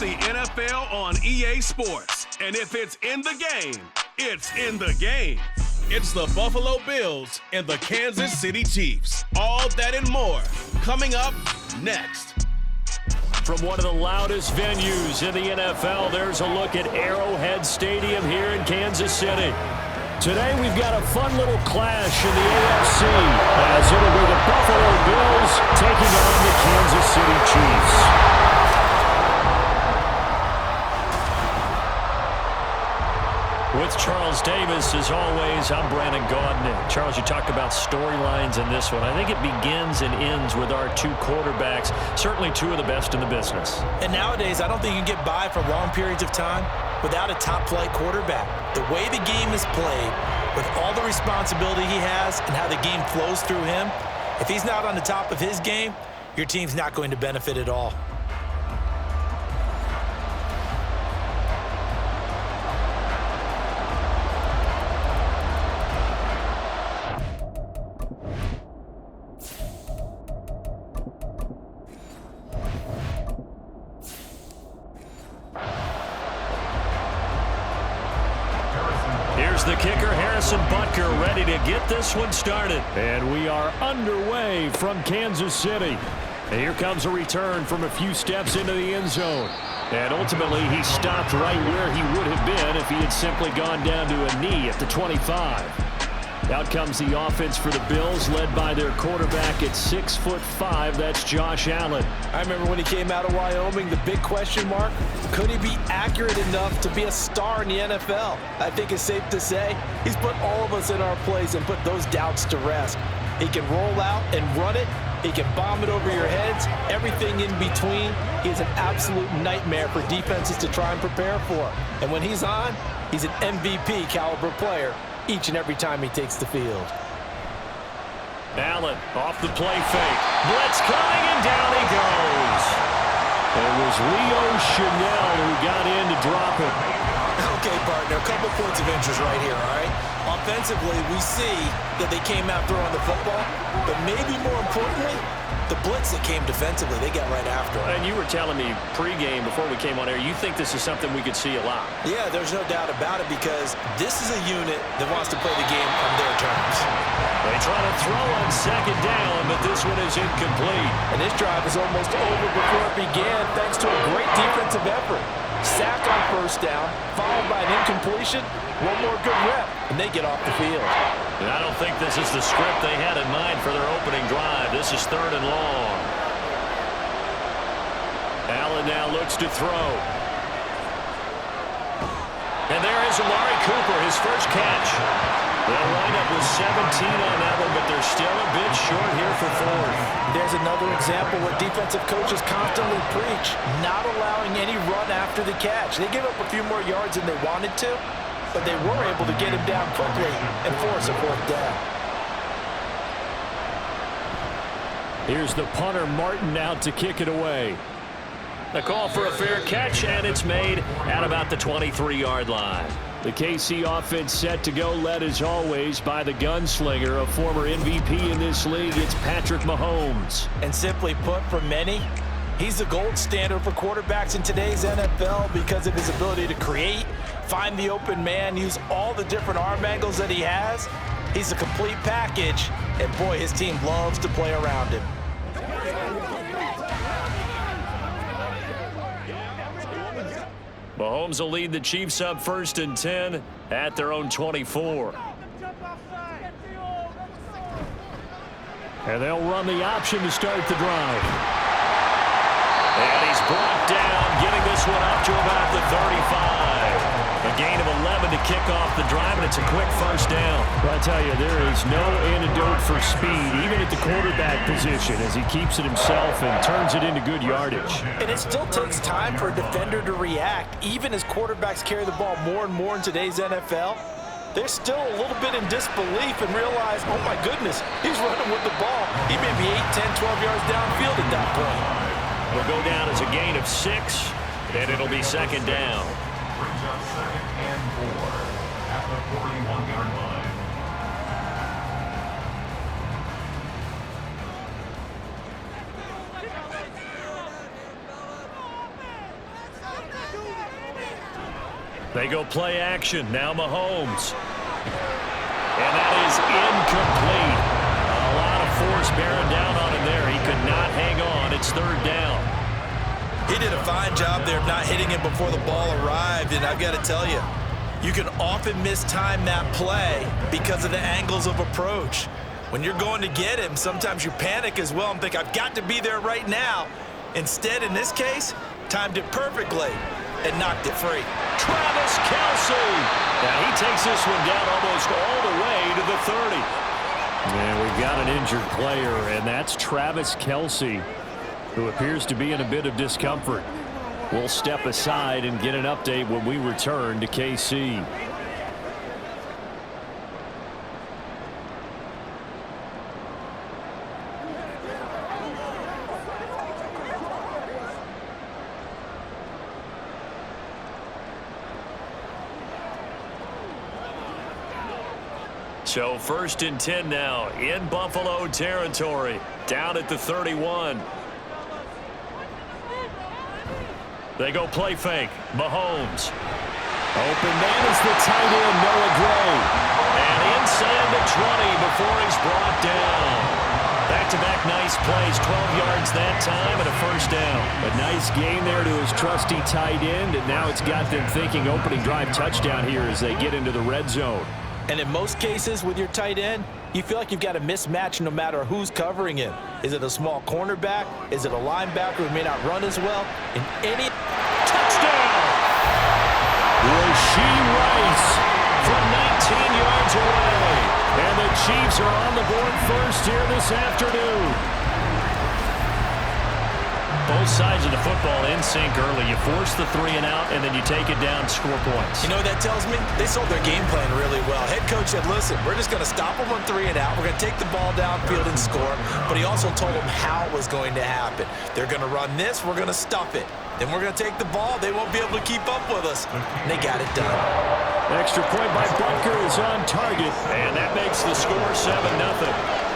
see NFL on EA Sports. And if it's in the game, it's in the game. It's the Buffalo Bills and the Kansas City Chiefs. All that and more coming up next. From one of the loudest venues in the NFL, there's a look at Arrowhead Stadium here in Kansas City. Today we've got a fun little clash in the AFC as it'll be the Buffalo Bills taking on the Kansas City Chiefs. With Charles Davis, as always, I'm Brandon Gaudin. Charles, you talked about storylines in this one. I think it begins and ends with our two quarterbacks, certainly two of the best in the business. And nowadays, I don't think you can get by for long periods of time without a top-flight quarterback. The way the game is played, with all the responsibility he has and how the game flows through him, if he's not on the top of his game, your team's not going to benefit at all. The kicker, Harrison Butker, ready to get this one started. And we are underway from Kansas City. And here comes a return from a few steps into the end zone. And ultimately, he stopped right where he would have been if he had simply gone down to a knee at the 25. Out comes the offense for the Bills, led by their quarterback at 6'5". That's Josh Allen. I remember when he came out of Wyoming, the big question mark, could he be accurate enough to be a star in the NFL? I think it's safe to say he's put all of us in our place and put those doubts to rest. He can roll out and run it. He can bomb it over your heads. Everything in between. He is an absolute nightmare for defenses to try and prepare for. And when he's on, he's an MVP caliber player each and every time he takes the field. Allen off the play fake. Blitz coming, and down he goes. It was Leo Chanel who got in to drop it. Okay, partner, a couple points of interest right here, all right? Offensively, we see that they came out throwing the football, but maybe more importantly, the blitz that came defensively, they got right after it. And you were telling me pregame before we came on air, you think this is something we could see a lot. Yeah, there's no doubt about it because this is a unit that wants to play the game on their terms. They try to throw on second down, but this one is incomplete. And this drive is almost over before it began thanks to a great defensive effort. Sack on first down, followed by an incompletion, one more good rep, and they get off the field. And I don't think this is the script they had in mind for their opening drive. This is 3rd and long. Allen now looks to throw. And there is Amari Cooper, his first catch. They'll wind up with 17 on that one, but they're still a bit short here for 4th. There's another example where defensive coaches constantly preach, not allowing any run after the catch. They gave up a few more yards than they wanted to, but they were able to get him down quickly and force a 4th down. Here's the punter, Martin, out to kick it away. The call for a fair catch, and it's made at about the 23-yard line. The KC offense set to go, led as always by the gunslinger, a former MVP in this league. It's Patrick Mahomes. And simply put, for many, he's the gold standard for quarterbacks in today's NFL because of his ability to create, find the open man, use all the different arm angles that he has. He's a complete package, and boy, his team loves to play around him. Mahomes will lead the Chiefs up 1st and 10 at their own 24. And they'll run the option to start the drive. And he's brought down, getting this one up to about the 35. A gain of 11 to kick off the drive, and it's a quick first down. Well, I tell you, there is no antidote for speed, even at the quarterback position, as he keeps it himself and turns it into good yardage. And it still takes time for a defender to react, even as quarterbacks carry the ball more and more in today's NFL. They're still a little bit in disbelief and realize, oh my goodness, he's running with the ball. He may be 8, 10, 12 yards downfield at that point. Will go down as a gain of 6, and it'll be 2nd down. Brings up 2nd and 4 at the 41-yard line. They go play action. Now Mahomes. And that is incomplete. A lot of force bearing down on him there. He could not hang on. It's third down. He did a fine job there of not hitting him before the ball arrived, and I've got to tell you, you can often mistime that play because of the angles of approach. When you're going to get him, sometimes you panic as well and think, I've got to be there right now. Instead, in this case, timed it perfectly and knocked it free. Travis Kelce. And he takes this one down almost all the way to the 30. And we've got an injured player, and that's Travis Kelce, who appears to be in a bit of discomfort. We'll step aside and get an update when we return to KC. So 1st and 10 now in Buffalo territory, down at the 31. They go play fake. Mahomes. Open man is the tight end, Noah Gray. And inside the 20 before he's brought down. Back-to-back nice plays, 12 yards that time and a first down. A nice gain there to his trusty tight end, and now it's got them thinking opening drive touchdown here as they get into the red zone. And in most cases with your tight end, you feel like you've got a mismatch no matter who's covering him. Is it a small cornerback? Is it a linebacker who may not run as well? In any touchdown! Rashee Rice from 19 yards away. And the Chiefs are on the board first here this afternoon. Both sides of the football in sync early. You force the 3 and out, and then you take it down, score points. You know what that tells me? They sold their game plan really well. Head coach said, listen, we're just going to stop them on 3 and out. We're going to take the ball downfield and score. But he also told them how it was going to happen. They're going to run this. We're going to stuff it. Then we're going to take the ball. They won't be able to keep up with us. And they got it done. Extra point by Butker is on target. And that makes the score 7-0.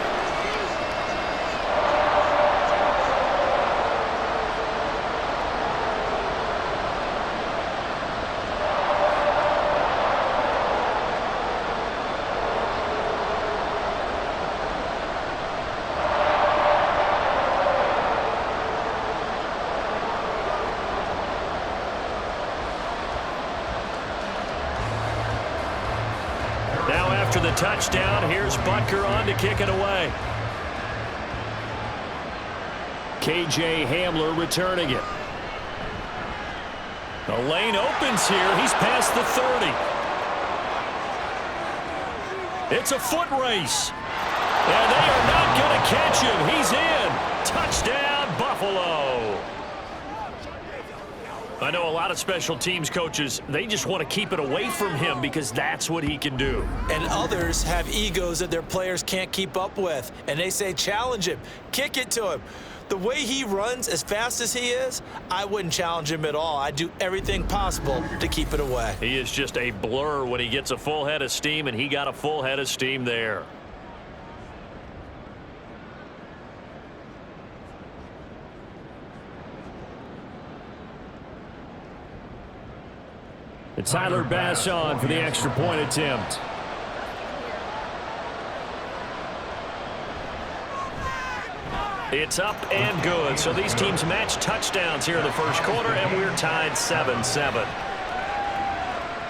After the touchdown, here's Butker on to kick it away. KJ Hamler returning it. The lane opens here. He's past the 30. It's a foot race. And they are not going to catch him. He's in. Touchdown, Buffalo. I know a lot of special teams coaches, they just want to keep it away from him because that's what he can do. And others have egos that their players can't keep up with. And they say, challenge him, kick it to him. The way he runs as fast as he is, I wouldn't challenge him at all. I'd do everything possible to keep it away. He is just a blur when he gets a full head of steam, and he got a full head of steam there. It's Tyler Bass on for the extra point attempt. It's up and good. So these teams match touchdowns here in the first quarter, and we're tied 7-7.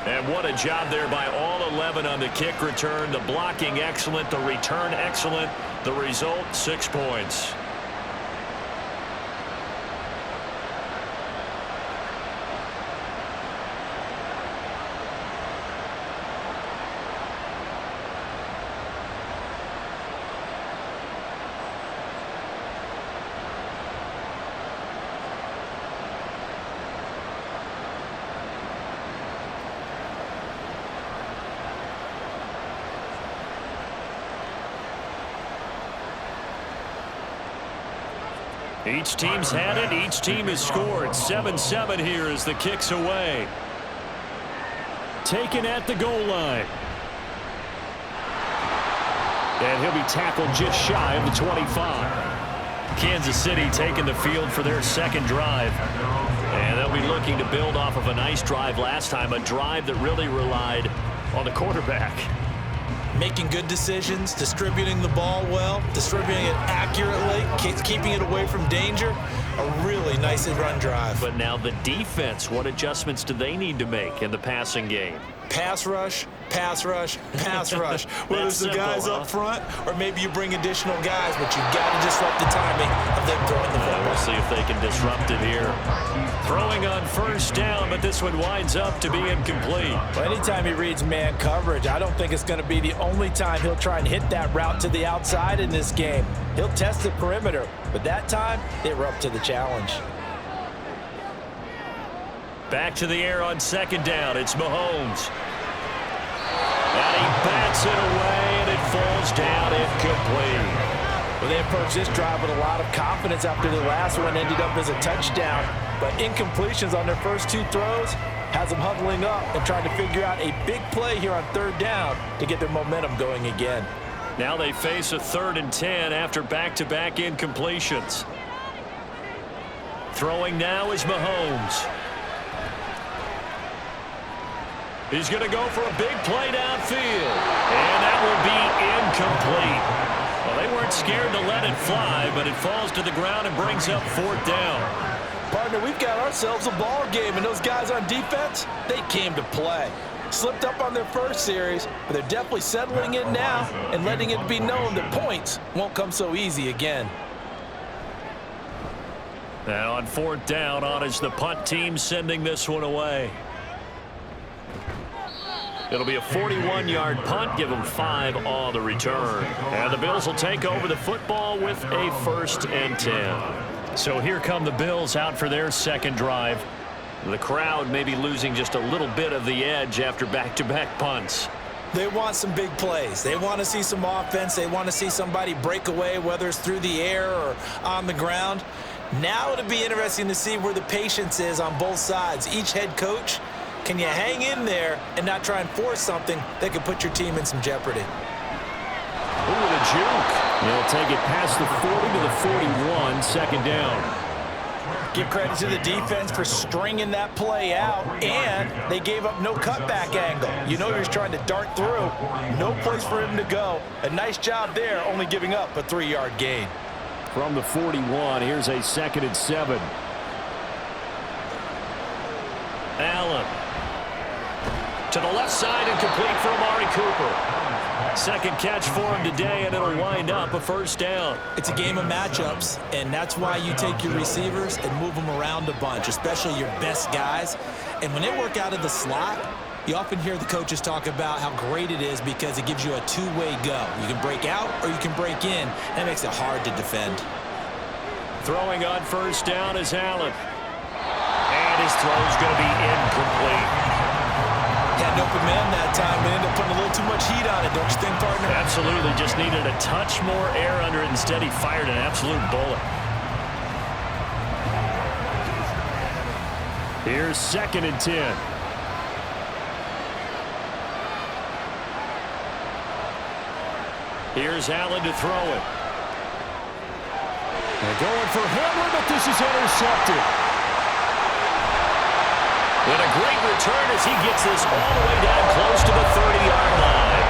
And what a job there by all 11 on the kick return. The blocking excellent, the return excellent. The result, 6 points. Each team's had it. Each team has scored. 7-7 here as the kick's away. Taken at the goal line. And he'll be tackled just shy of the 25. Kansas City taking the field for their second drive. And they'll be looking to build off of a nice drive last time, a drive that really relied on the quarterback. Making good decisions, distributing the ball well, distributing it accurately, keeping it away from danger. A really nice run drive. But now the defense, what adjustments do they need to make in the passing game? Pass rush, pass rush, pass rush. Whether it's the guys up front or maybe you bring additional guys, but you've got to disrupt the timing of them throwing the football. We'll see if they can disrupt it here. Throwing on first down, but this one winds up to be incomplete. Well, anytime he reads man coverage, I don't think it's going to be the only time he'll try and hit that route to the outside in this game. He'll test the perimeter, but that time they were up to the challenge. Back to the air on second down. It's Mahomes. And he bats it away, and it falls down incomplete. Well, they approached this drive with a lot of confidence after the last one ended up as a touchdown. But incompletions on their first two throws has them huddling up and trying to figure out a big play here on third down to get their momentum going again. Now they face a 3rd and 10 after back-to-back incompletions. Throwing now is Mahomes. He's going to go for a big play downfield. And that will be incomplete. Well, they weren't scared to let it fly, but it falls to the ground and brings up 4th down. Partner, we've got ourselves a ball game, and those guys on defense, they came to play. Slipped up on their first series, but they're definitely settling in now and letting it be known that points won't come so easy again. Now on 4th down, on is the punt team sending this one away. It'll be a 41-yard punt, give them 5 on the return. And the Bills will take over the football with a 1st and 10. So here come the Bills out for their second drive. The crowd may be losing just a little bit of the edge after back-to-back punts. They want some big plays. They want to see some offense. They want to see somebody break away, whether it's through the air or on the ground. Now it'll be interesting to see where the patience is on both sides. Each head coach, can you hang in there and not try and force something that could put your team in some jeopardy? Ooh, the juke. They'll take it past the 40 to the 41, 2nd down. Give credit to the defense for stringing that play out, and they gave up no cutback angle. You know you're just trying to dart through. No place for him to go. A nice job there, only giving up a 3-yard gain. From the 41, here's a 2nd and 7. Allen. To the left side and complete for Amari Cooper. Second catch for him today, and it'll wind up a 1st down. It's a game of matchups, and that's why you take your receivers and move them around a bunch, especially your best guys. And when they work out of the slot, you often hear the coaches talk about how great it is because it gives you a two-way go. You can break out or you can break in, and it makes it hard to defend. Throwing on 1st down is Allen. And his throw's going to be incomplete. Had an open man that time, but ended up putting a little too much heat on it, don't you think, partner? Absolutely. Just needed a touch more air under it. Instead, he fired an absolute bullet. Here's 2nd and 10. Here's Allen to throw it. They're going for Hamler, but this is intercepted. And a great return as he gets this all the way down close to the 30-yard line.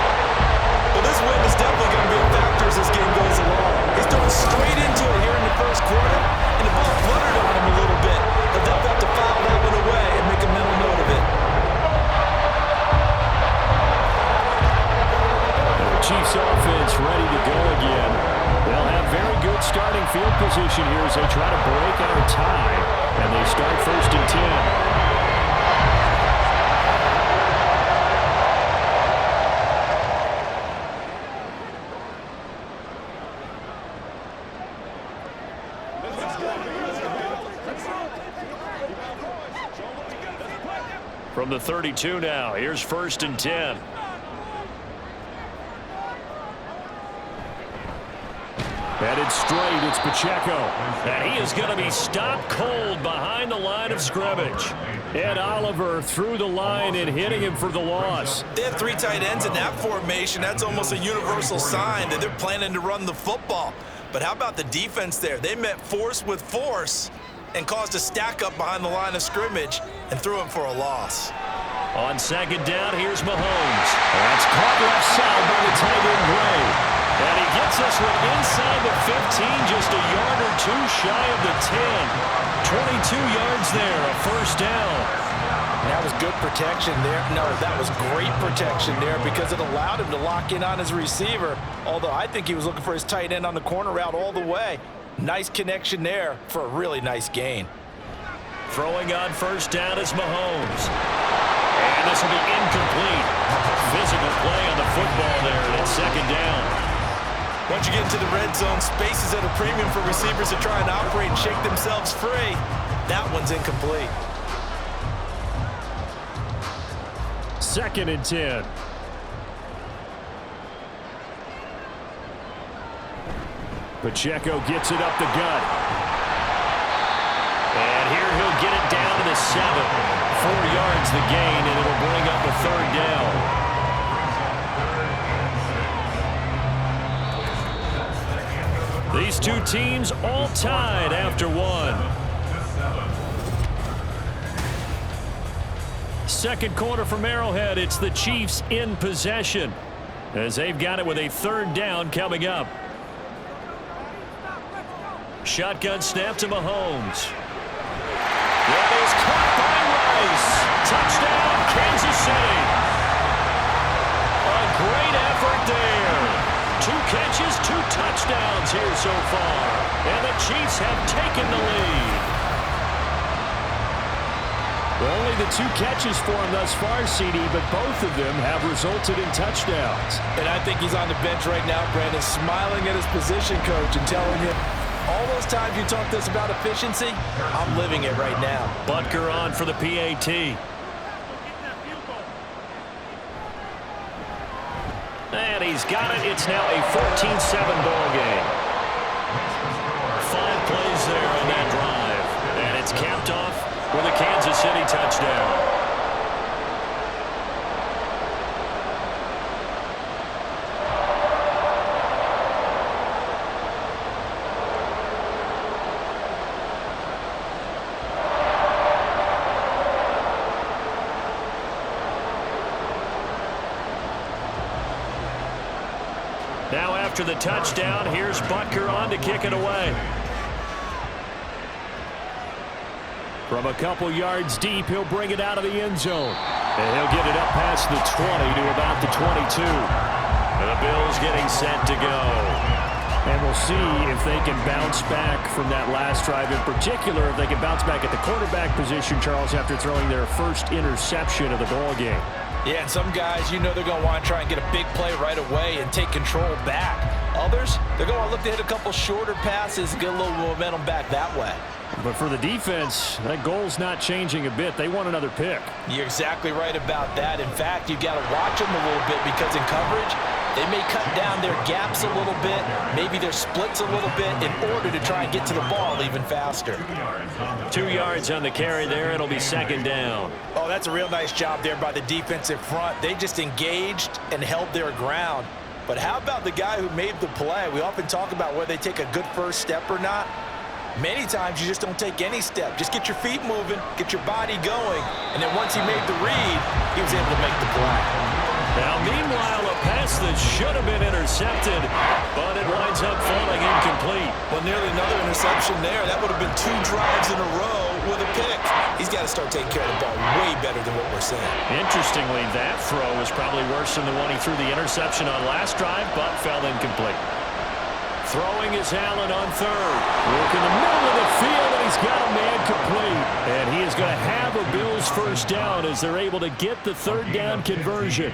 Well, this win is definitely going to be a factor as this game goes along. He's throwing straight into it here in the first quarter, and the ball fluttered on him a little bit. But they'll have to foul that one away and make a mental note of it. The Chiefs offense ready to go again. They'll have very good starting field position here as they try to break our tie. And they start 1st and 10. From the 32 now, here's 1st and 10. Headed straight, it's Pacheco. And he is going to be stopped cold behind the line of scrimmage. Ed Oliver through the line and hitting him for the loss. They have 3 tight ends in that formation. That's almost a universal sign that they're planning to run the football. But how about the defense there? They met force with force and caused a stack up behind the line of scrimmage and threw him for a loss. On second down, here's Mahomes. That's caught left side by the tight end Gray. And he gets this one inside the 15, just a yard or two shy of the 10. 22 yards there, a first down. That was good protection there. No, that was great protection there because it allowed him to lock in on his receiver. Although I think he was looking for his tight end on the corner route all the way. Nice connection there for a really nice gain. Throwing on first down is Mahomes. And this will be incomplete. Physical play on the football there, and it's second down. Once you get into the red zone, space is at a premium for receivers to try and operate and shake themselves free. That one's incomplete. Second and 10. Pacheco gets it up the gut. And here he'll get it down to the 7. 4 yards the gain, and it'll bring up a third down. These two teams all tied after one. Second quarter from Arrowhead. It's the Chiefs in possession as they've got it with a third down coming up. Shotgun snap to Mahomes. That is caught by Rice. Touchdown, Kansas City. A great effort there. 2 catches, 2 touchdowns here so far. And the Chiefs have taken the lead. Only the 2 catches for him thus far, CD, but both of them have resulted in touchdowns. And I think he's on the bench right now, Brandon, smiling at his position coach and telling him, all those times you talk to us about efficiency, I'm living it right now. Butker on for the PAT. And he's got it. It's now a 14-7 ball game. 5 plays there on that drive. And it's capped off with a Kansas City touchdown. Now after the touchdown, here's Butker on to kick it away. From a couple yards deep, he'll bring it out of the end zone. And he'll get it up past the 20 to about the 22. And the Bills getting set to go. And we'll see if they can bounce back from that last drive. In particular, if they can bounce back at the quarterback position, Charles, after throwing their first interception of the ball game. Yeah, and some guys, you know they're going to want to try and get a big play right away and take control back. Others, they're going to want to look to hit a couple shorter passes and get a little momentum back that way. But for the defense, that goal's not changing a bit. They want another pick. You're exactly right about that. In fact, you've got to watch them a little bit because in coverage, they may cut down their gaps a little bit, maybe their splits a little bit in order to try and get to the ball even faster. 2 yards on the carry there. It'll be second down. Oh, that's a real nice job there by the defensive front. They just engaged and held their ground. But how about the guy who made the play? We often talk about whether they take a good first step or not. Many times you just don't take any step. Just get your feet moving, get your body going, and then once he made the read, he was able to make the play. Now, meanwhile, a pass that should have been intercepted, but it winds up falling incomplete. Well, nearly another interception there. That would have been 2 drives in a row with a pick. He's got to start taking care of the ball way better than what we're seeing. Interestingly, that throw was probably worse than the one he threw the interception on last drive, but fell incomplete. Throwing is Allen on third. Look in the middle of the field, and he's got a man complete. And he is going to have a Bills first down as they're able to get the third down conversion.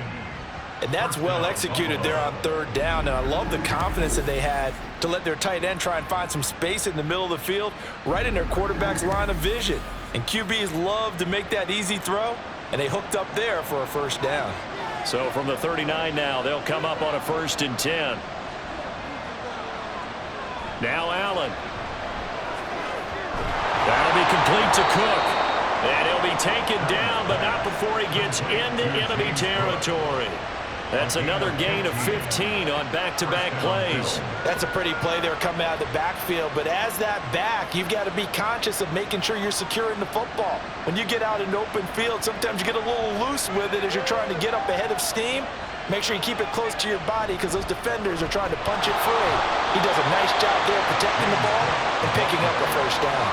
And that's well executed there on third down. And I love the confidence that they had to let their tight end try and find some space in the middle of the field, right in their quarterback's line of vision. And QBs love to make that easy throw, and they hooked up there for a first down. So from the 39 now, they'll come up on a 1st and 10. Now Allen. That'll be complete to Cook. And he'll be taken down, but not before he gets into enemy territory. That's another gain of 15 on back-to-back plays. That's a pretty play there coming out of the backfield, but as that back, you've got to be conscious of making sure you're securing the football. When you get out in open field, sometimes you get a little loose with it as you're trying to get up ahead of steam. Make sure you keep it close to your body because those defenders are trying to punch it free. He does a nice job there protecting the ball and picking up a first down.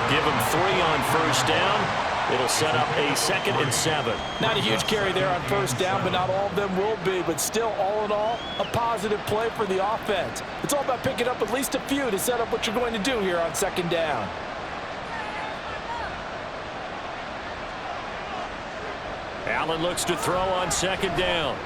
Give him 3 on first down. It'll set up a 2nd and 7. Not a huge carry there on first down, but not all of them will be. But still, all in all, a positive play for the offense. It's all about picking up at least a few to set up what you're going to do here on 2nd down. Allen looks to throw on 2nd down.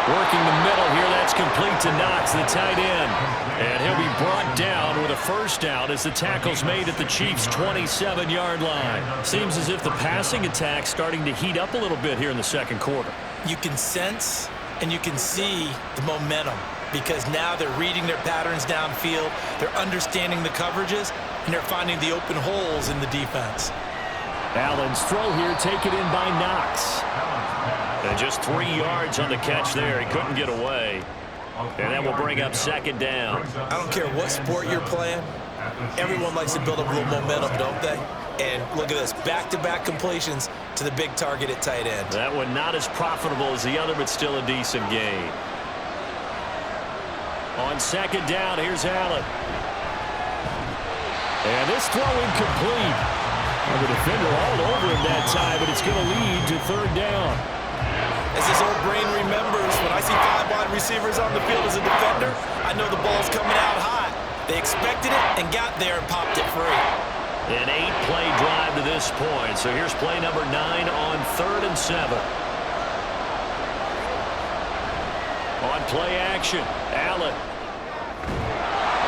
Working the middle here, that's complete to Knox, the tight end. And he'll be brought down with a first down as the tackle's made at the Chiefs' 27-yard line. Seems as if the passing attack's starting to heat up a little bit here in the second quarter. You can sense and you can see the momentum because now they're reading their patterns downfield, they're understanding the coverages, and they're finding the open holes in the defense. Allen's throw here taken in by Knox. And just 3 yards on the catch there. He couldn't get away. And that will bring up 2nd down. I don't care what sport you're playing. Everyone likes to build up a little momentum, don't they? And look at this, back-to-back completions to the big target at tight end. That one not as profitable as the other, but still a decent gain. On 2nd down, here's Allen. And this throw incomplete. And the defender all over him that time, but it's going to lead to 3rd down. As his old brain remembers, when I see 5 wide receivers on the field as a defender, I know the ball's coming out hot. They expected it and got there and popped it free. An 8-play drive to this point. So here's play number 9 on 3rd and 7. On play action, Allen.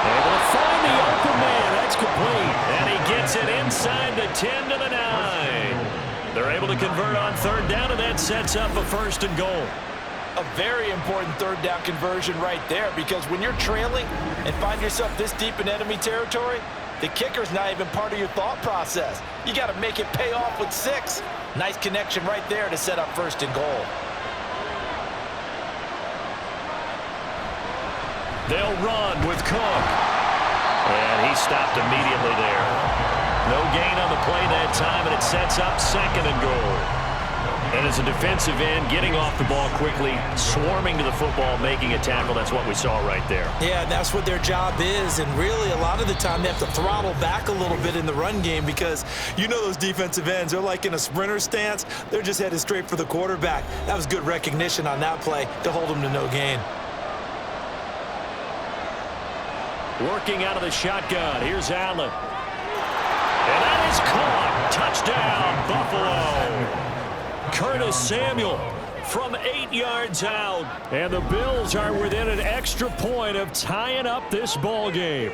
Able to find the open man. That's complete. And he gets it inside the 10 to the 9. They're able to convert on 3rd down, and that sets up a 1st and goal. A very important 3rd down conversion right there because when you're trailing and find yourself this deep in enemy territory, the kicker's not even part of your thought process. You got to make it pay off with 6. Nice connection right there to set up 1st and goal. They'll run with Cook. And he stopped immediately there. No gain on the play that time, and it sets up 2nd and goal. And as a defensive end, getting off the ball quickly, swarming to the football, making a tackle, that's what we saw right there. Yeah, and that's what their job is, and really a lot of the time they have to throttle back a little bit in the run game because you know those defensive ends, they're like in a sprinter stance, they're just headed straight for the quarterback. That was good recognition on that play to hold them to no gain. Working out of the shotgun, here's Allen. And that is caught. Touchdown, Buffalo. Curtis Samuel from 8 yards out. And the Bills are within an extra point of tying up this ball game.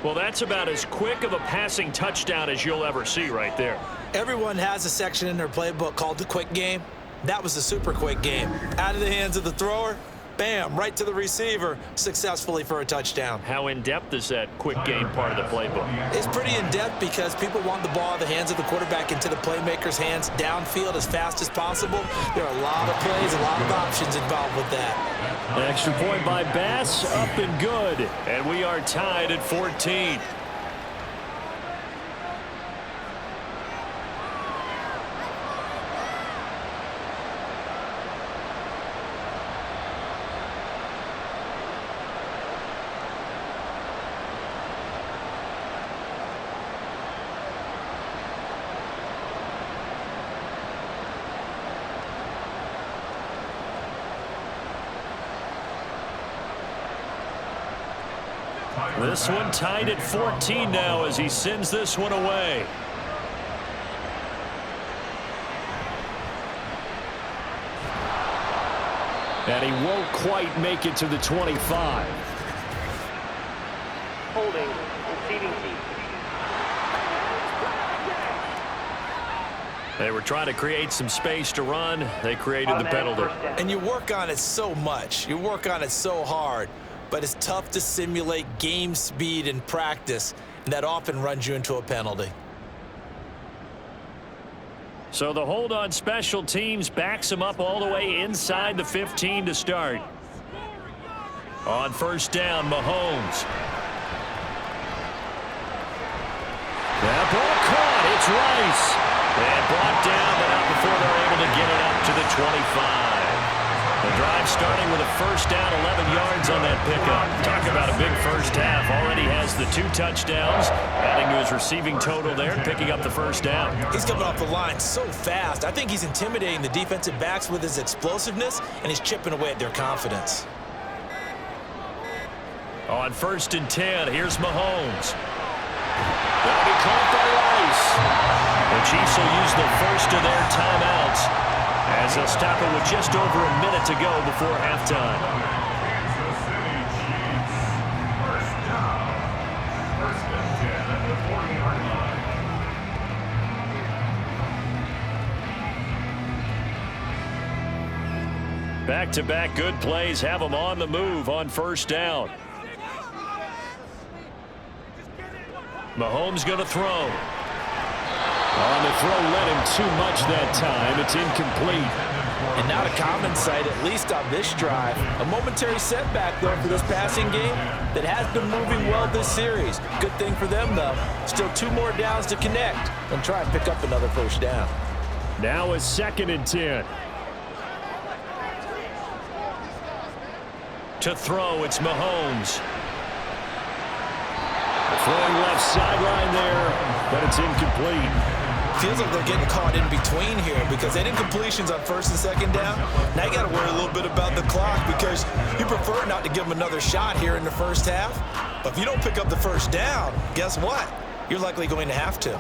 Well, that's about as quick of a passing touchdown as you'll ever see right there. Everyone has a section in their playbook called the quick game. That was the super quick game. Out of the hands of the thrower, bam, right to the receiver, successfully for a touchdown. How in-depth is that quick game part of the playbook? It's pretty in-depth because people want the ball out of the hands of the quarterback into the playmaker's hands downfield as fast as possible. There are a lot of plays, a lot of options involved with that. An extra point by Bass, up and good. And we are tied at 14. This one tied at 14 now as he sends this one away. And he won't quite make it to the 25. Holding, receiving team. They were trying to create some space to run. They created the penalty. And you work on it so much. You work on it so hard. But it's tough to simulate game speed in practice, and that often runs you into a penalty. So the hold on special teams backs him up all the way inside the 15 to start. On first down, Mahomes. That ball caught. It's Rice. And brought down, but not before they're able to get it up to the 25. The drive starting with a first down, 11 yards on that pickup. Talk about a big first half. Already has the 2 touchdowns, adding to his receiving total there, picking up the first down. He's coming off the line so fast. I think he's intimidating the defensive backs with his explosiveness, and he's chipping away at their confidence. On first and 10, here's Mahomes. That'll be caught by Rice. The Chiefs will use the first of their timeouts as they'll stop it with just over a minute to go before halftime. Kansas City Chiefs. First down. First and 10 at the 40-yard line. Back-to-back good plays have them on the move on first down. Mahomes going to throw. On the throw, led him too much that time. It's incomplete. And not a common sight, at least on this drive. A momentary setback, though, for this passing game that has been moving well this series. Good thing for them, though. Still 2 more downs to connect and try and pick up another first down. Now a second and 10. To throw, it's Mahomes. Throwing left sideline there, but it's incomplete. Feels like they're getting caught in between here because they didn't completions on first and second down. Now you got to worry a little bit about the clock because you prefer not to give them another shot here in the first half. But if you don't pick up the first down, guess what? You're likely going to have to.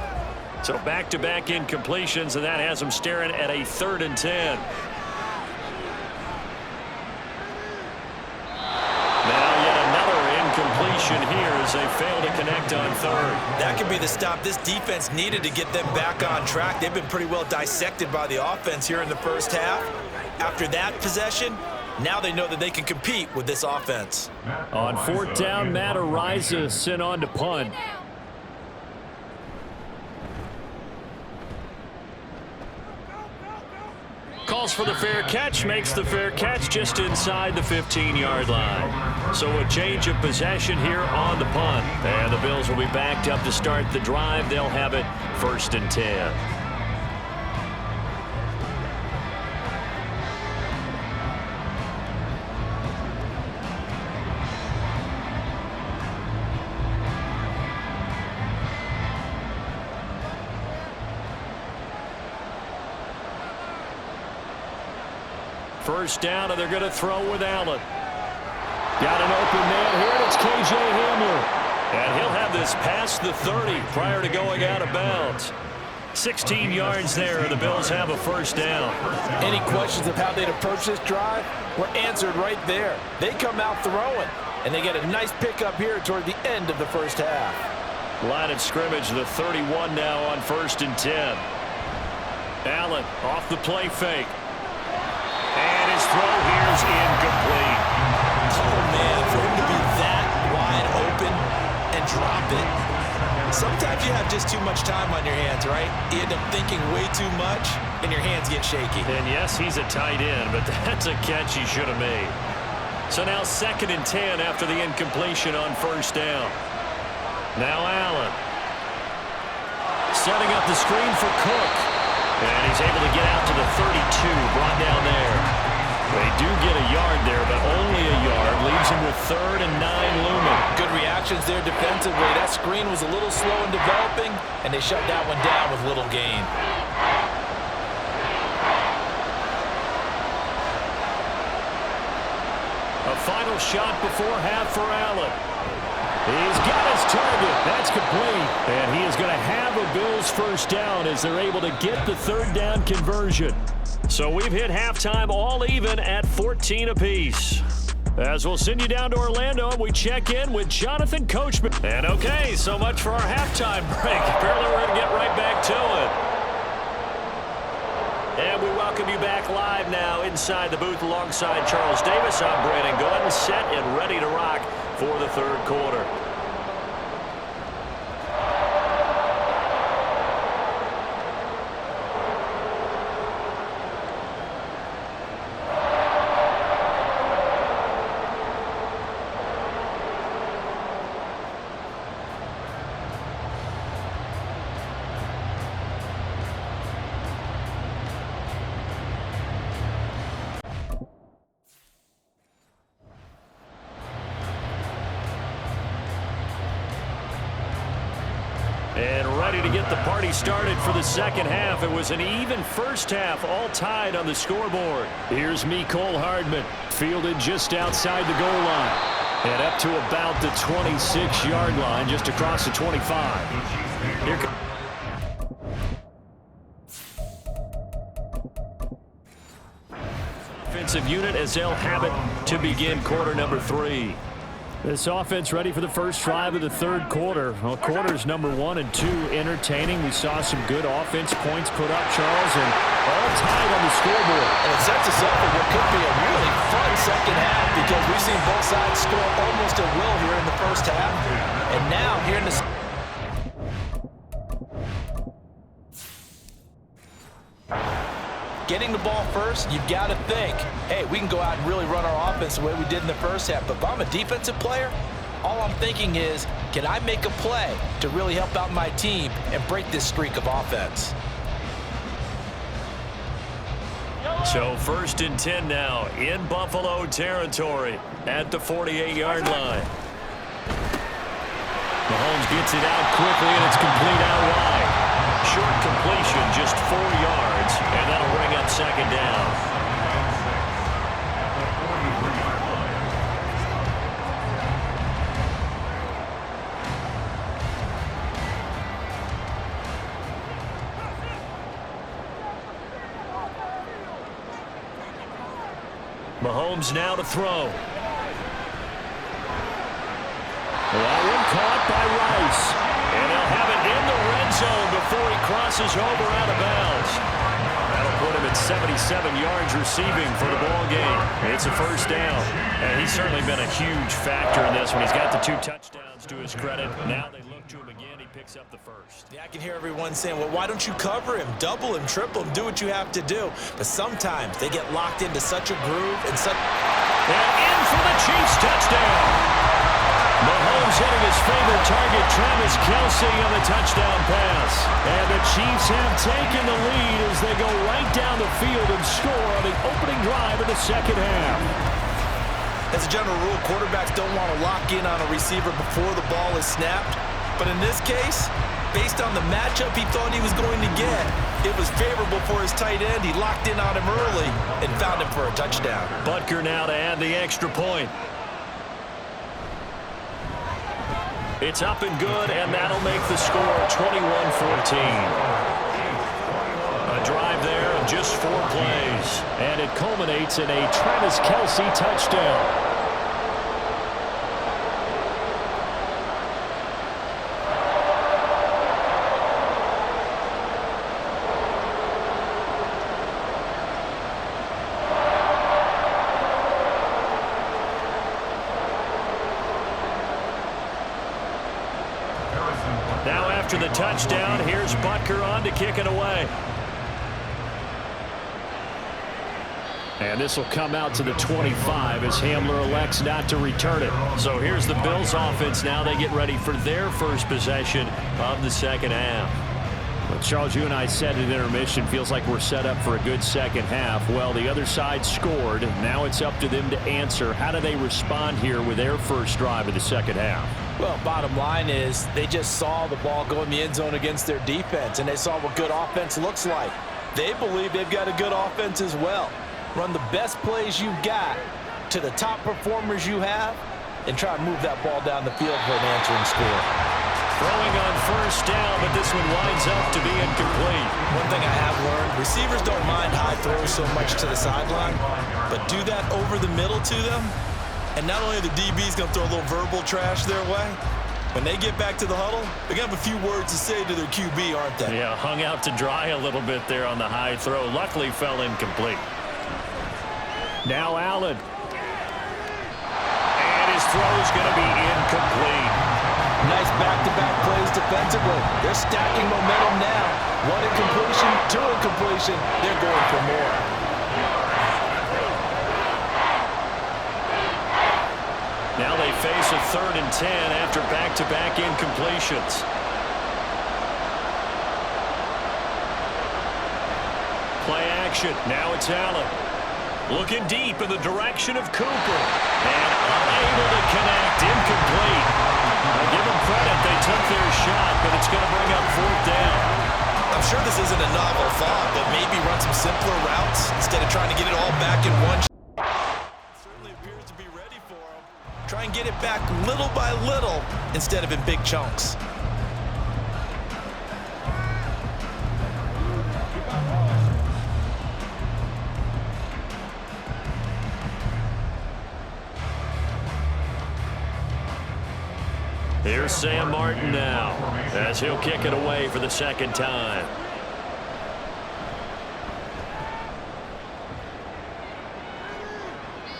So back-to-back incompletions, and that has them staring at a 3rd and 10. Completion here as they fail to connect on 3rd. That could be the stop this defense needed to get them back on track. They've been pretty well dissected by the offense here in the first half. After that possession, now they know that they can compete with this offense. On 4th down, Matt Ariza sent on to punt. Calls for the fair catch, makes the fair catch just inside the 15-yard line. So a change of possession here on the punt. And the Bills will be backed up to start the drive. They'll have it 1st and 10. First down, and they're going to throw with Allen. Got an open man here, and it's K.J. Hamler. And he'll have this past the 30 prior to going out of bounds. 16 yards there, and the Bills have a first down. Any questions of how they'd approach this drive were answered right there. They come out throwing, and they get a nice pickup here toward the end of the first half. Line of scrimmage, the 31 now on 1st and 10. Allen off the play fake. And his throw here's incomplete. Oh, man, for him to be that wide open and drop it. Sometimes you have just too much time on your hands, right? You end up thinking way too much, and your hands get shaky. And yes, he's a tight end, but that's a catch he should have made. So now 2nd and 10 after the incompletion on first down. Now Allen. Setting up the screen for Cook. And he's able to get out to the 32, brought down there. They do get a yard there, but only a yard. Leaves him with 3rd and 9 looming. Good reactions there defensively. That screen was a little slow in developing, and they shut that one down with little gain. A final shot before half for Allen. He's got his target. That's complete. And he is going to have a Bills first down as they're able to get the 3rd down conversion. So we've hit halftime all even at 14 apiece. As we'll send you down to Orlando, we check in with Jonathan Coachman. And okay, so much for our halftime break. Apparently we're going to get right back to it. And we welcome you back live now inside the booth alongside Charles Davis. I'm Brandon Gordon, set and ready to rock for the 3rd quarter. ready to get the party started for the second half. It was an even first half, all tied on the scoreboard. Here's Mecole Hardman, fielded just outside the goal line. And up to about the 26-yard line, just across the 25. Here comes offensive unit as they'll have it to begin quarter number 3. This offense ready for the first drive of the third quarter. Well, quarters number 1 and 2 entertaining. We saw some good offense points put up, Charles, and all tied on the scoreboard. And it sets us up for what could be a really fun second half because we've seen both sides score almost at will here in the first half. And now here in the getting the ball first, you've got to think, hey, we can go out and really run our offense the way we did in the first half. But if I'm a defensive player, all I'm thinking is, can I make a play to really help out my team and break this streak of offense? So 1st and 10 now in Buffalo territory at the 48-yard line. Mahomes gets it out quickly, and it's complete out wide. Short completion, just 4 yards, and that'll bring up second down. Mahomes now to throw. That one caught by Rice. And they'll have it in the red zone before he crosses over out of bounds. That'll put him at 77 yards receiving for the ball game. It's a first down. And he's certainly been a huge factor in this one. He's got the 2 touchdowns to his credit. Now they look to him again. He picks up the first. Yeah, I can hear everyone saying, well, why don't you cover him, double him, triple him, do what you have to do. But sometimes they get locked into such a groove and such... And in for the Chiefs touchdown. Mahomes hitting his favorite target, Travis Kelce, on the touchdown pass. And the Chiefs have taken the lead as they go right down the field and score on the opening drive of the second half. As a general rule, quarterbacks don't want to lock in on a receiver before the ball is snapped. But in this case, based on the matchup he thought he was going to get, it was favorable for his tight end. He locked in on him early and found him for a touchdown. Butker now to add the extra point. It's up and good, and that'll make the score 21-14. A drive there of just 4 plays. And it culminates in a Travis Kelce touchdown. Now after the touchdown, here's Butker on to kick it away. And this will come out to the 25 as Hamler elects not to return it. So here's the Bills offense now. They get ready for their first possession of the second half. Well, Charles, you and I said at intermission, feels like we're set up for a good second half. Well, the other side scored. Now it's up to them to answer. How do they respond here with their first drive of the second half? Well, bottom line is they just saw the ball go in the end zone against their defense, and they saw what good offense looks like. They believe they've got a good offense as well. Run the best plays you've got to the top performers you have and try to move that ball down the field for an answering score. Throwing on first down, but this one winds up to be incomplete. One thing I have learned, receivers don't mind high throws so much to the sideline, but do that over the middle to them, and not only are the DBs going to throw a little verbal trash their way, when they get back to the huddle, they're going to have a few words to say to their QB, aren't they? Yeah, hung out to dry a little bit there on the high throw. Luckily fell incomplete. Now Allen. And his throw is going to be incomplete. Nice back-to-back plays defensively. They're stacking momentum now. 1 incompletion, 2 incompletion. They're going for more. Now they face a 3rd and 10 after back-to-back incompletions. Play action. Now it's Allen. Looking deep in the direction of Cooper. And unable to connect. Incomplete. Give them credit. They took their shot, but it's going to bring up 4th down. I'm sure this isn't a novel thought, but maybe run some simpler routes instead of trying to get it all back in one. It certainly appears to be ready for him. Try and get it back little by little instead of in big chunks. Here's Sam Martin now, as he'll kick it away for the 2nd time.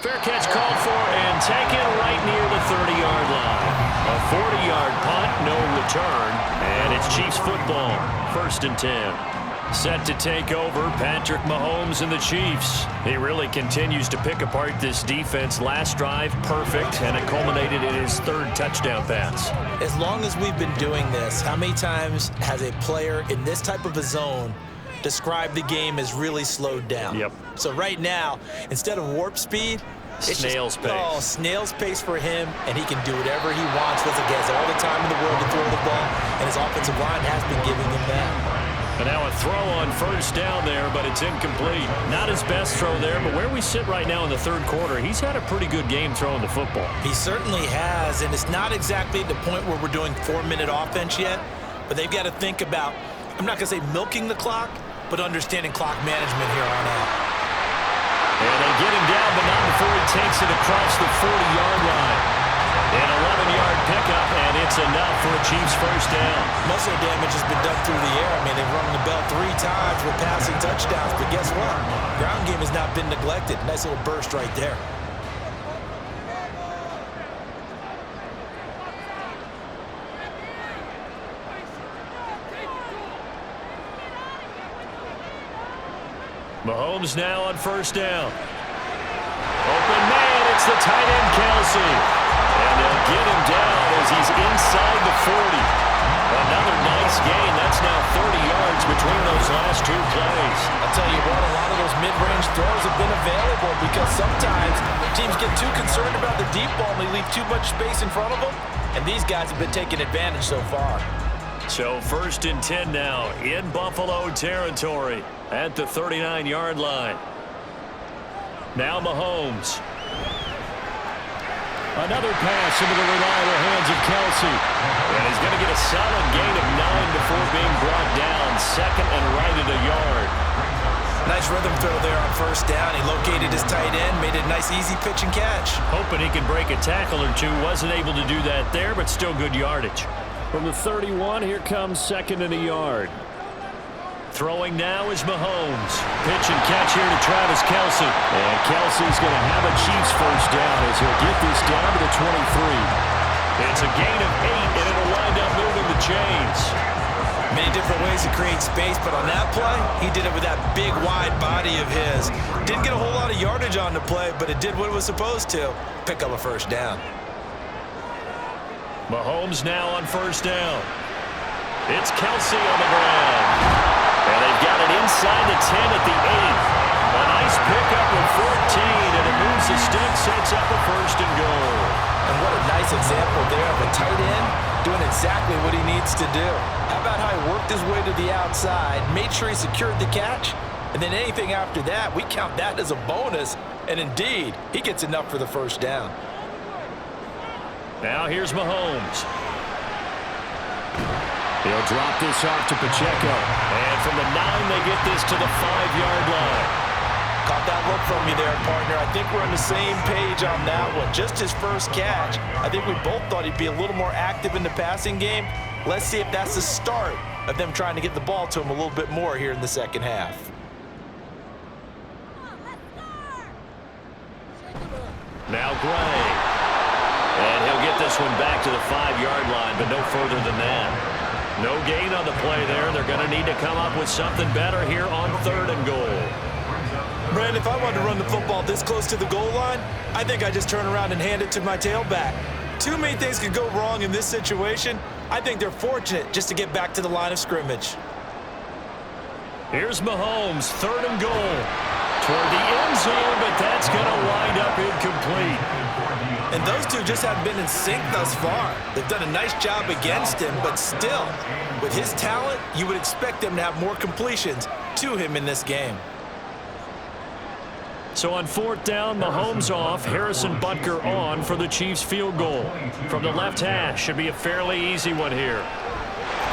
Fair catch called for and taken right near the 30-yard line. A 40-yard punt, no return, and it's Chiefs football, 1st and 10. Set to take over, Patrick Mahomes and the Chiefs. He really continues to pick apart this defense. Last drive, perfect, and it culminated in his 3rd touchdown pass. As long as we've been doing this, how many times has a player in this type of a zone described the game as really slowed down? Yep. So right now, instead of warp speed, it's snail's pace. Oh, snail's pace for him, and he can do whatever he wants. Listen, he has all the time in the world to throw the ball, and his offensive line has been giving him that. And now a throw on 1st down there, but it's incomplete. Not his best throw there, but where we sit right now in the 3rd quarter, he's had a pretty good game throwing the football. He certainly has, and it's not exactly the point where we're doing 4-minute offense yet, but they've got to think about, I'm not going to say milking the clock, but understanding clock management here on out. And they get him down, but not before he takes it across the 40-yard line. An 11-yard pickup, and it's enough for a Chiefs 1st down. Muscle damage has been done through the air. I mean, they've rung the bell 3 times with passing touchdowns, but guess what? Ground game has not been neglected. Nice little burst right there. Mahomes now on 1st down. Open man, it's the tight end, Kelsey. And they'll get him down as he's inside the 40. Another nice gain. That's now 30 yards between those last 2 plays. I'll tell you what, a lot of those mid-range throws have been available because sometimes teams get too concerned about the deep ball and they leave too much space in front of them. And these guys have been taking advantage so far. So 1st and 10 now in Buffalo territory at the 39-yard line. Now Mahomes. Another pass into the reliable hands of Kelsey. And he's going to get a solid gain of 9 before being brought down. 2nd and right at a yard. Nice rhythm throw there on 1st down. He located his tight end, made it a nice easy pitch and catch. Hoping he could break a tackle or two. Wasn't able to do that there, but still good yardage. From the 31, here comes 2nd and a yard. Throwing now is Mahomes. Pitch and catch here to Travis Kelsey. And Kelsey's going to have a Chiefs 1st down as he'll get this down to the 23. It's a gain of 8, and it'll wind up moving the chains. Many different ways to create space, but on that play, he did it with that big, wide body of his. Didn't get a whole lot of yardage on the play, but it did what it was supposed to. Pick up a 1st down. Mahomes now on 1st down. It's Kelsey on the ground. And they've got it inside the 10 at the 8. A nice pickup with 14, and it moves the stick, sets up a 1st and goal. And what a nice example there of a tight end doing exactly what he needs to do. How about how he worked his way to the outside, made sure he secured the catch, and then anything after that, we count that as a bonus. And indeed, he gets enough for the 1st down. Now here's Mahomes. He'll drop this off to Pacheco. And from the 9, they get this to the 5-yard line. Caught that look from you there, partner. I think we're on the same page on that one. Just his 1st catch. I think we both thought he'd be a little more active in the passing game. Let's see if that's the start of them trying to get the ball to him a little bit more here in the 2nd half. Now Gray. And he'll get this one back to the 5-yard line, but no further than that. No gain on the play there. They're going to need to come up with something better here on 3rd and goal. Brandon, if I wanted to run the football this close to the goal line, I think I just turn around and hand it to my tailback. Too many things could go wrong in this situation. I think they're fortunate just to get back to the line of scrimmage. Here's Mahomes, 3rd and goal. Toward the end zone, but that's going to wind up incomplete. And those two just haven't been in sync thus far. They've done a nice job against him, but still, with his talent, you would expect them to have more completions to him in this game. So on 4th down, Mahomes off, Harrison Butker on for the Chiefs field goal. From the left hash, should be a fairly easy one here.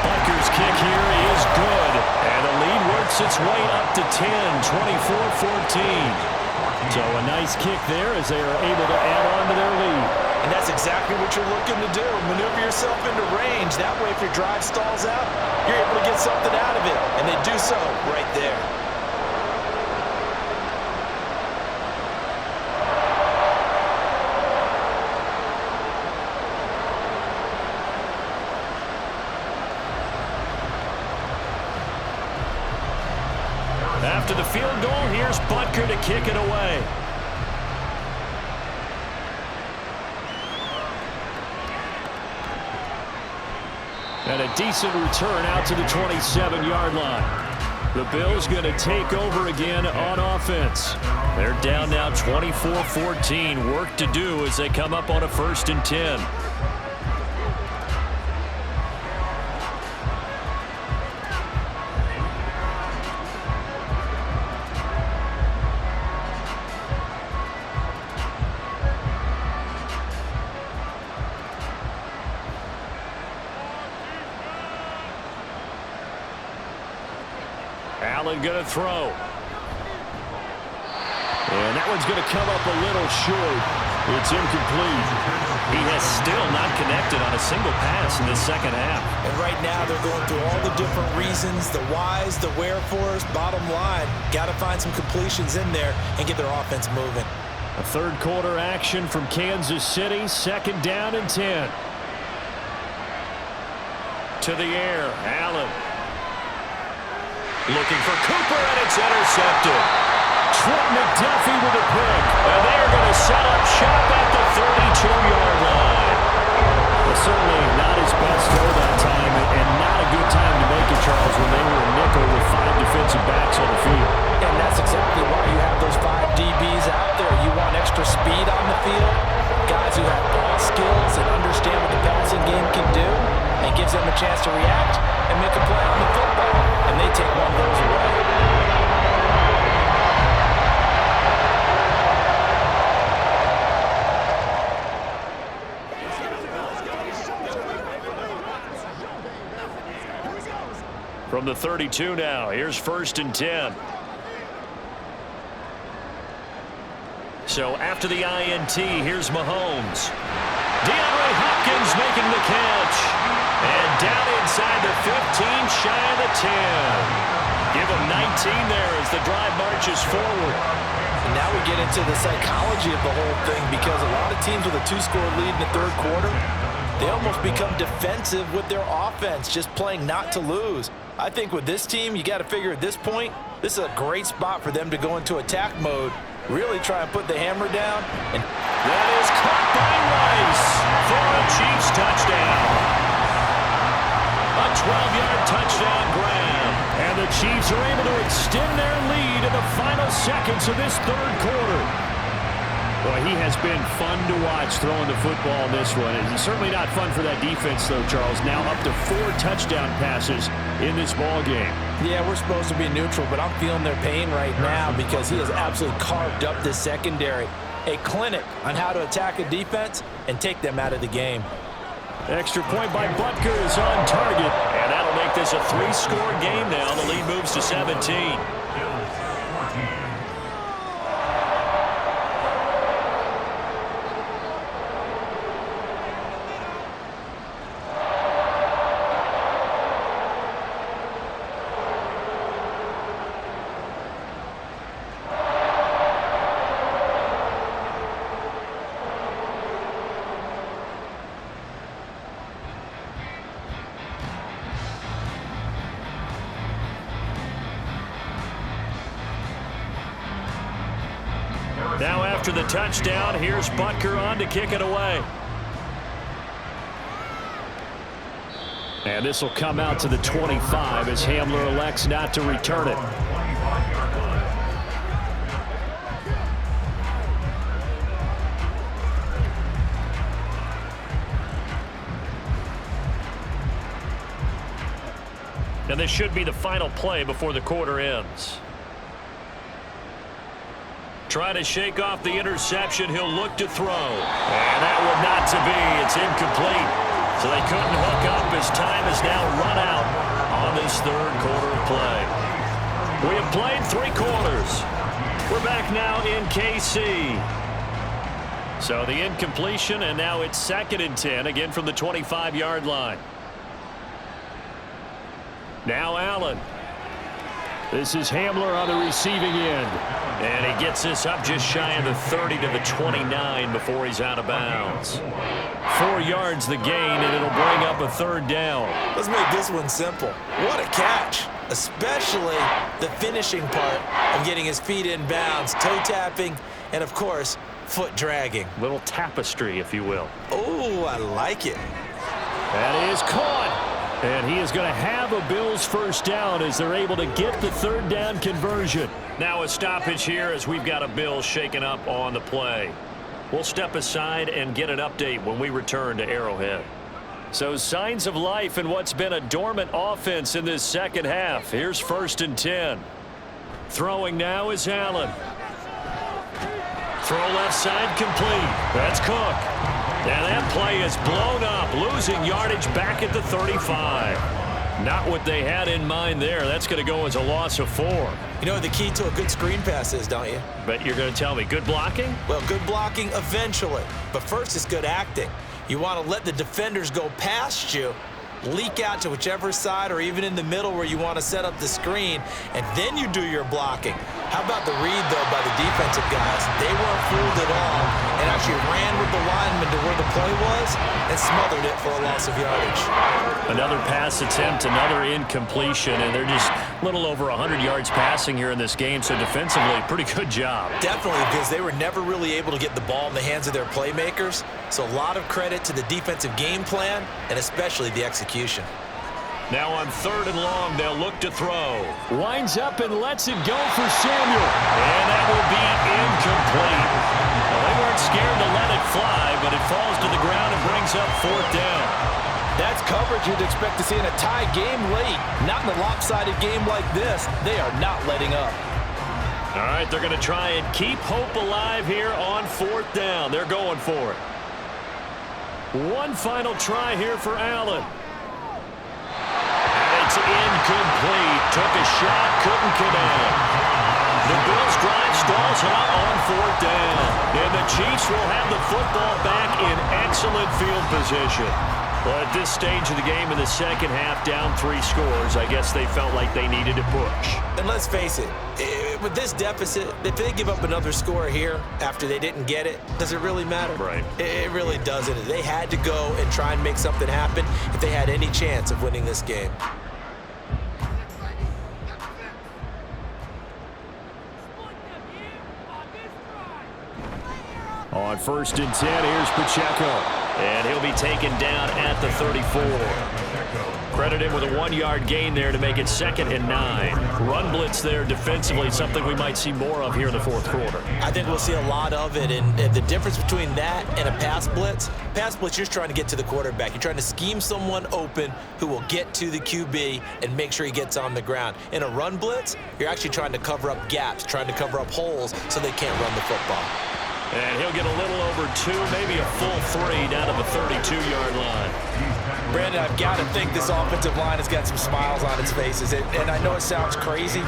Butker's kick here is good, and the lead works its way up to 10, 24-14. So a nice kick there as they are able to add on to their lead. And that's exactly what you're looking to do. Maneuver yourself into range. That way, if your drive stalls out, you're able to get something out of it. And they do so right there. After the field goal, here's Butker to kick it away. And a decent return out to the 27-yard line. The Bills going to take over again on offense. They're down now 24-14. Work to do as they come up on a 1st and 10. Allen going to throw. And that one's going to come up a little short. It's incomplete. He has still not connected on a single pass in the second half. And right now they're going through all the different reasons, the whys, the wherefores. Bottom line, got to find some completions in there and get their offense moving. A 3rd quarter action from Kansas City. 2nd down and 10. To the air, Allen. Looking for Cooper, and it's intercepted. Trent McDuffie with a pick. And they're going to set up shop at the 32-yard line. Well, certainly not his best throw that time, and not a good time to make it, Charles, when they were a nickel with 5 defensive backs on the field. And that's exactly why you have those 5 DBs out there. You want extra speed on the field, guys who have ball skills and understand what the passing game can do, and gives them a chance to react and make a play on the football. And they take one of those away. From the 32 now, here's 1st and 10. So after the INT, here's Mahomes. DeAndre Hopkins making the catch. And down inside the 15, shy of the 10. Give him 19 there as the drive marches forward. And now we get into the psychology of the whole thing, because a lot of teams with a 2-score lead in the 3rd quarter, they almost become defensive with their offense, just playing not to lose. I think with this team, you got to figure at this point, this is a great spot for them to go into attack mode, really try and put the hammer down. And that is caught by Rice for a Chiefs touchdown. A 12-yard touchdown grab. And the Chiefs are able to extend their lead in the final seconds of this 3rd quarter. Boy, he has been fun to watch throwing the football in this one. It's certainly not fun for that defense, though, Charles. Now up to 4 touchdown passes in this ball game. Yeah, we're supposed to be neutral, but I'm feeling their pain right now because he has absolutely carved up this secondary. A clinic on how to attack a defense and take them out of the game. Extra point by Butker is on target, and that'll make this a 3-score game now. The lead moves to 17. Now after the touchdown, here's Butker on to kick it away. And this will come out to the 25 as Hamler elects not to return it. And this should be the final play before the quarter ends. Trying to shake off the interception. He'll look to throw. And that one not to be. It's incomplete. So they couldn't hook up as time has now run out on this third quarter of play. We have played 3 quarters. We're back now in KC. So the incompletion, and now it's 2nd and 10, again from the 25-yard line. Now Allen. This is Hamler on the receiving end. And he gets this up just shy of the 30 to the 29 before he's out of bounds. 4 yards the gain, and it'll bring up a 3rd down. Let's make this one simple. What a catch, especially the finishing part of getting his feet in bounds, toe tapping, and of course, foot dragging. Little tapestry, if you will. Oh, I like it. That is caught. And he is going to have a Bills 1st down as they're able to get the 3rd down conversion. Now a stoppage here as we've got a Bills shaken up on the play. We'll step aside and get an update when we return to Arrowhead. So signs of life in what's been a dormant offense in this 2nd half. Here's 1st and 10. Throwing now is Allen. Throw left side complete. That's Cook. And that play is blown up, losing yardage back at the 35. Not what they had in mind there. That's going to go as a loss of 4. You know what the key to a good screen pass is, don't you? But you're going to tell me, good blocking? Well, good blocking eventually. But first is good acting. You want to let the defenders go past you, leak out to whichever side or even in the middle where you want to set up the screen, and then you do your blocking. How about the read, though, by the defensive guys? They weren't fooled at all and actually ran with the lineman to where the play was and smothered it for a loss of yardage. Another pass attempt, another incompletion, and they're just a little over 100 yards passing here in this game, so defensively, pretty good job. Definitely, because they were never really able to get the ball in the hands of their playmakers, so a lot of credit to the defensive game plan and especially the execution. Now on 3rd and long, they'll look to throw. Winds up and lets it go for Samuel. And that will be incomplete. Well, they weren't scared to let it fly, but it falls to the ground and brings up 4th down. That's coverage you'd expect to see in a tie game late. Not in a lopsided game like this. They are not letting up. All right, they're going to try and keep hope alive here on 4th down. They're going for it. One final try here for Allen. And it's incomplete. Took a shot, couldn't connect. The Bills drive stalls out on 4th down. And the Chiefs will have the football back in excellent field position. Well, at this stage of the game in the 2nd half, down 3 scores, I guess they felt like they needed to push. And let's face it, with this deficit, if they give up another score here after they didn't get it, does it really matter? Right. It really doesn't. They had to go and try and make something happen if they had any chance of winning this game. On 1st and 10, here's Pacheco. And he'll be taken down at the 34. Credit him with a 1-yard gain there to make it 2nd and 9. Run blitz there defensively, something we might see more of here in the 4th quarter. I think we'll see a lot of it, and the difference between that and a pass blitz, you're just trying to get to the quarterback. You're trying to scheme someone open who will get to the QB and make sure he gets on the ground. In a run blitz, you're actually trying to cover up gaps, trying to cover up holes so they can't run the football. And he'll get a little over 2, maybe a full 3 down to the 32-yard line. Brandon, I've got to think this offensive line has got some smiles on its faces. And I know it sounds crazy,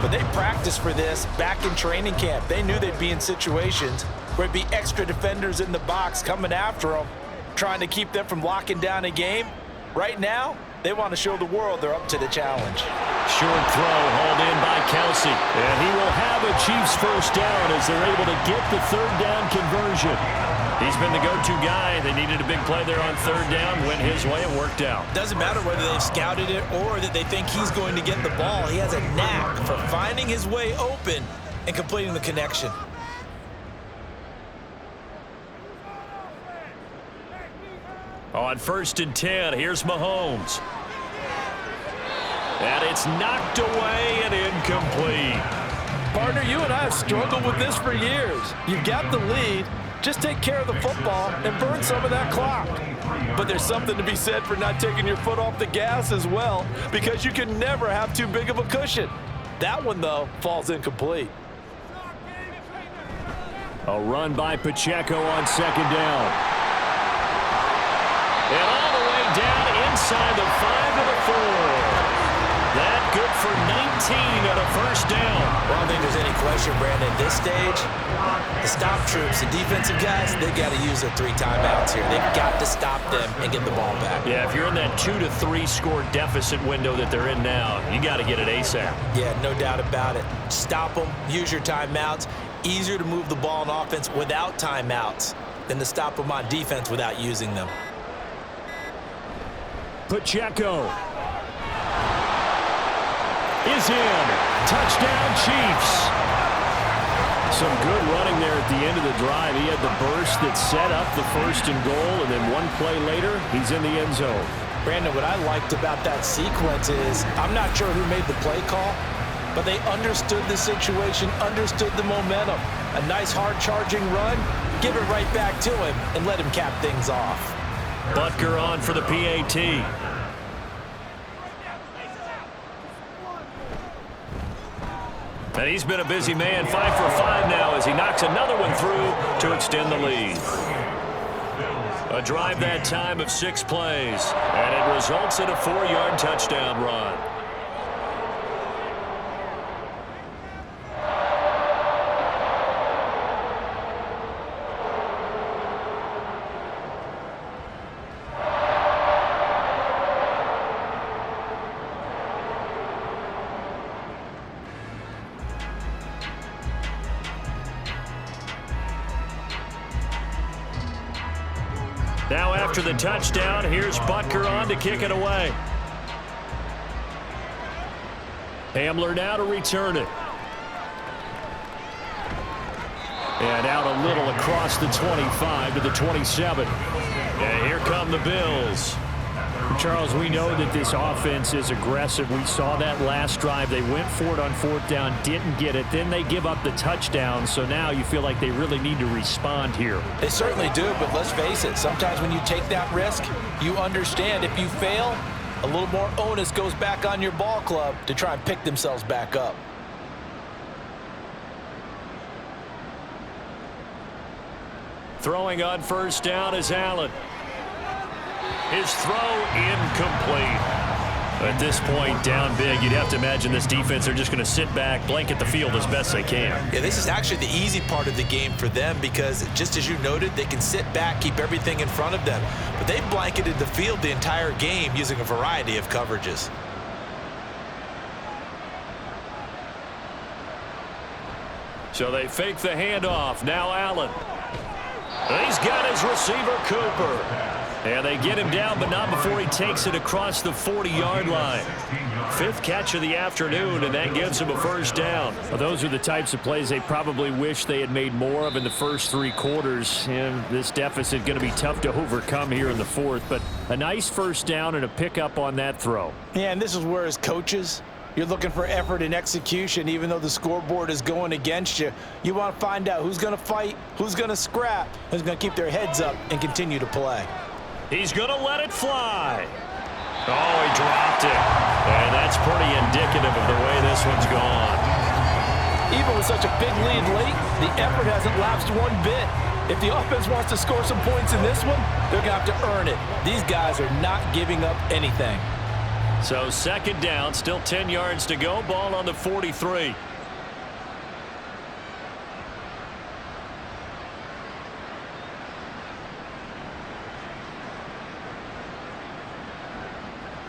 but they practiced for this back in training camp. They knew they'd be in situations where it'd be extra defenders in the box coming after them, trying to keep them from locking down a game. Right now, they want to show the world they're up to the challenge. Short throw hauled in by Kelsey. And he will have a Chiefs 1st down as they're able to get the 3rd down conversion. He's been the go-to guy. They needed a big play there on 3rd down. Went his way and worked out. Doesn't matter whether they've scouted it or that they think he's going to get the ball. He has a knack for finding his way open and completing the connection. On 1st and 10, here's Mahomes. And it's knocked away and incomplete. Partner, you and I have struggled with this for years. You've got the lead. Just take care of the football and burn some of that clock. But there's something to be said for not taking your foot off the gas as well, because you can never have too big of a cushion. That one, though, falls incomplete. A run by Pacheco on second down. And all the way down inside the 5 to the 4. That good for 19 and a first down. Well, I don't think there's any question, Brandon, at this stage, the stop troops, the defensive guys, they got to use their 3 timeouts here. They've got to stop them and get the ball back. Yeah, if you're in that 2 to 3 score deficit window that they're in now, you got to get it ASAP. Yeah, no doubt about it. Stop them, use your timeouts. Easier to move the ball on offense without timeouts than to stop them on defense without using them. Pacheco is in. Touchdown, Chiefs. Some good running there at the end of the drive. He had the burst that set up the 1st and goal, and then one play later, he's in the end zone. Brandon, what I liked about that sequence is I'm not sure who made the play call, but they understood the situation, understood the momentum. A nice hard-charging run, give it right back to him, and let him cap things off. Butker on for the PAT. And he's been a busy man, 5 for 5 now as he knocks another one through to extend the lead. A drive that time of 6 plays, and it results in a 4-yard touchdown run. Now after the touchdown, here's Butker on to kick it away. Hamler now to return it. And out a little across the 25 to the 27. And here come the Bills. Charles, we know that this offense is aggressive. We saw that last drive. They went for it on 4th down, didn't get it. Then they give up the touchdown. So now you feel like they really need to respond here. They certainly do, but let's face it. Sometimes when you take that risk, you understand if you fail, a little more onus goes back on your ball club to try and pick themselves back up. Throwing on 1st down is Allen. His throw incomplete. At this point, down big, you'd have to imagine this defense, they're just going to sit back, blanket the field as best they can. Yeah, this is actually the easy part of the game for them because, just as you noted, they can sit back, keep everything in front of them. But they've blanketed the field the entire game using a variety of coverages. So they fake the handoff. Now Allen. He's got his receiver, Cooper. And they get him down, but not before he takes it across the 40-yard line. 5th catch of the afternoon, and that gives him a 1st down. Well, those are the types of plays they probably wish they had made more of in the first 3 quarters. And this deficit going to be tough to overcome here in the 4th. But a nice 1st down and a pickup on that throw. Yeah, and this is where, as coaches, you're looking for effort and execution. Even though the scoreboard is going against you, you want to find out who's going to fight, who's going to scrap, who's going to keep their heads up and continue to play. He's going to let it fly. Oh, he dropped it. And that's pretty indicative of the way this one's gone. Even with such a big lead late, the effort hasn't lapsed one bit. If the offense wants to score some points in this one, they're going to have to earn it. These guys are not giving up anything. So 2nd down, still 10 yards to go. Ball on the 43.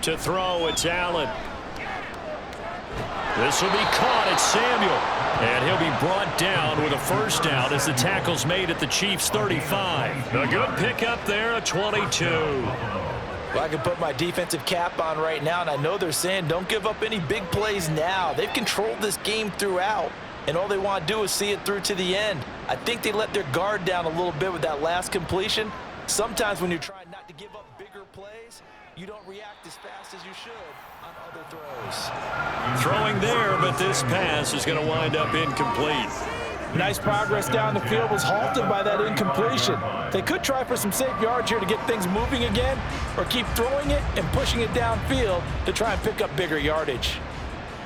To throw, it's Allen. This will be caught. It's Samuel. And he'll be brought down with a 1st down as the tackle's made at the Chiefs' 35. A good pickup there, a 22. Well, I can put my defensive cap on right now, and I know they're saying don't give up any big plays now. They've controlled this game throughout, and all they want to do is see it through to the end. I think they let their guard down a little bit with that last completion. Sometimes when you're trying not to give up bigger plays, you don't react as fast as you should on other throws. Throwing there, but this pass is going to wind up incomplete. Nice progress down the field was halted by that incompletion. They could try for some safe yards here to get things moving again, or keep throwing it and pushing it downfield to try and pick up bigger yardage.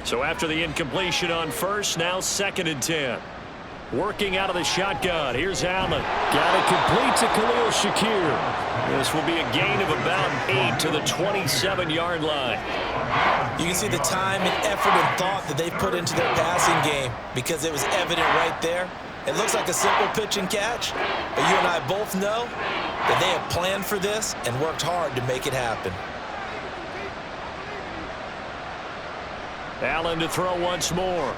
So after the incompletion on first, now 2nd and 10. Working out of the shotgun. Here's Allen. Got it complete to Khalil Shakir. This will be a gain of about 8 to the 27-yard line. You can see the time and effort and thought that they've put into their passing game because it was evident right there. It looks like a simple pitch and catch, but you and I both know that they have planned for this and worked hard to make it happen. Allen to throw once more.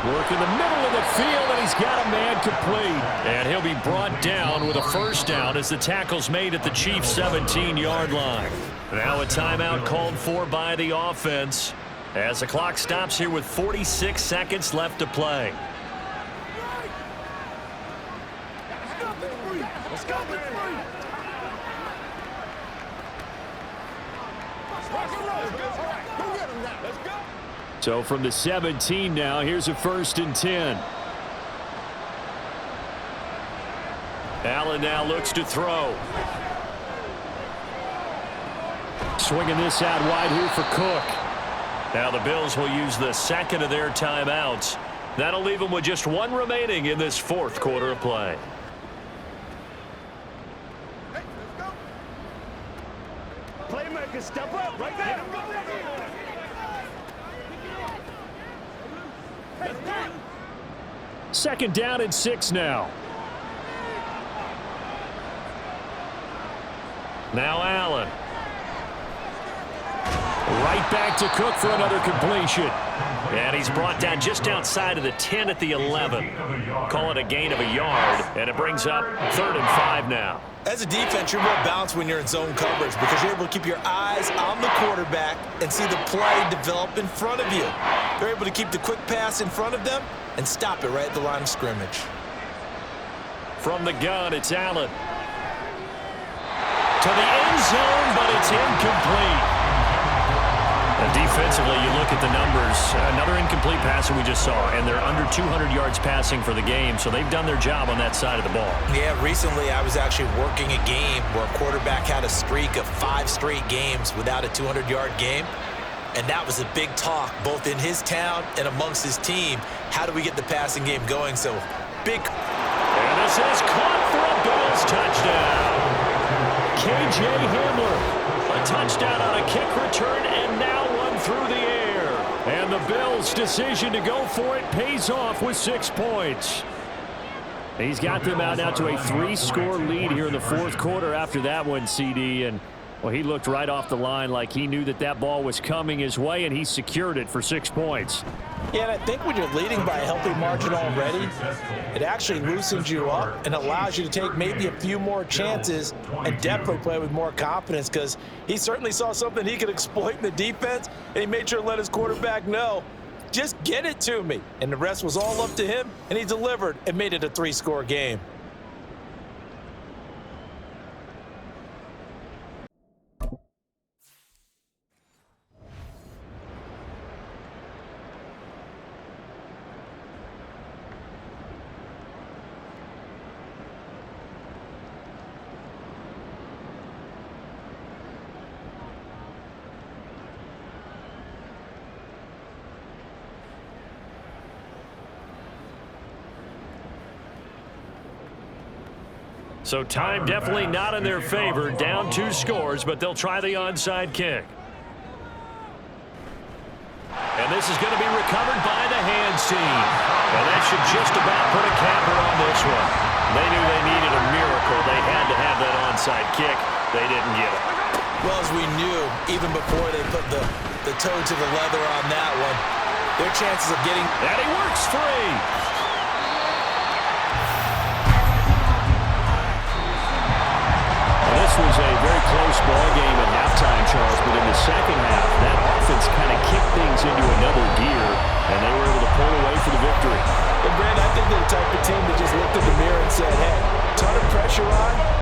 Work in the middle of the field, and he's got a man complete. And he'll be brought down with a first down as the tackle's made at the Chiefs' 17-yard line. Now a timeout called for by the offense as the clock stops here with 46 seconds left to play. So from the 17 now, here's a 1st and 10. Allen now looks to throw. Swinging this out wide here for Cook. Now the Bills will use the 2nd of their timeouts. That'll leave them with just 1 remaining in this 4th quarter of play. Playmaker, step up right there. 2nd down and 6 now. Now Allen. Right back to Cook for another completion. And he's brought down just outside of the 10 at the 11. Call it a gain of a yard, and it brings up 3rd and 5 now. As a defense, you're more balanced when you're in zone coverage because you're able to keep your eyes on the quarterback and see the play develop in front of you. You're able to keep the quick pass in front of them and stop it right at the line of scrimmage. From the gun, it's Allen. To the end zone, but it's incomplete. And defensively, you look at the numbers. Another incomplete pass that we just saw, and they're under 200 yards passing for the game, so they've done their job on that side of the ball. Yeah, recently I was actually working a game where a quarterback had a streak of 5 straight games without a 200-yard game, and that was a big talk both in his town and amongst his team. How do we get the passing game going? So big. And this is caught for a Bills touchdown. K.J. Hamler. A touchdown on a kick return, and now one through the air. And the Bills' decision to go for it pays off with 6 points. He's got them out now to a 3-score lead here in the 4th quarter after that one, CD. And, well, he looked right off the line like he knew that that ball was coming his way, and he secured it for 6 points. Yeah, and I think when you're leading by a healthy margin already, it actually loosens you up and allows you to take maybe a few more chances and definitely play with more confidence because he certainly saw something he could exploit in the defense, and he made sure to let his quarterback know, just get it to me. And the rest was all up to him, and he delivered and made it a 3-score game. So time definitely not in their favor. Down 2 scores, but they'll try the onside kick. And this is going to be recovered by the hands team. And that should just about put a capper on this one. They knew they needed a miracle. They had to have that onside kick. They didn't get it. Well, as we knew, even before they put the toe to the leather on that one, their chances of getting... And he works free. This was a very close ball game at halftime, Charles, but in the second half, that offense kind of kicked things into another gear, and they were able to pull away for the victory. And, Brad, I think they're the type of team that just looked in the mirror and said, hey, ton of pressure on,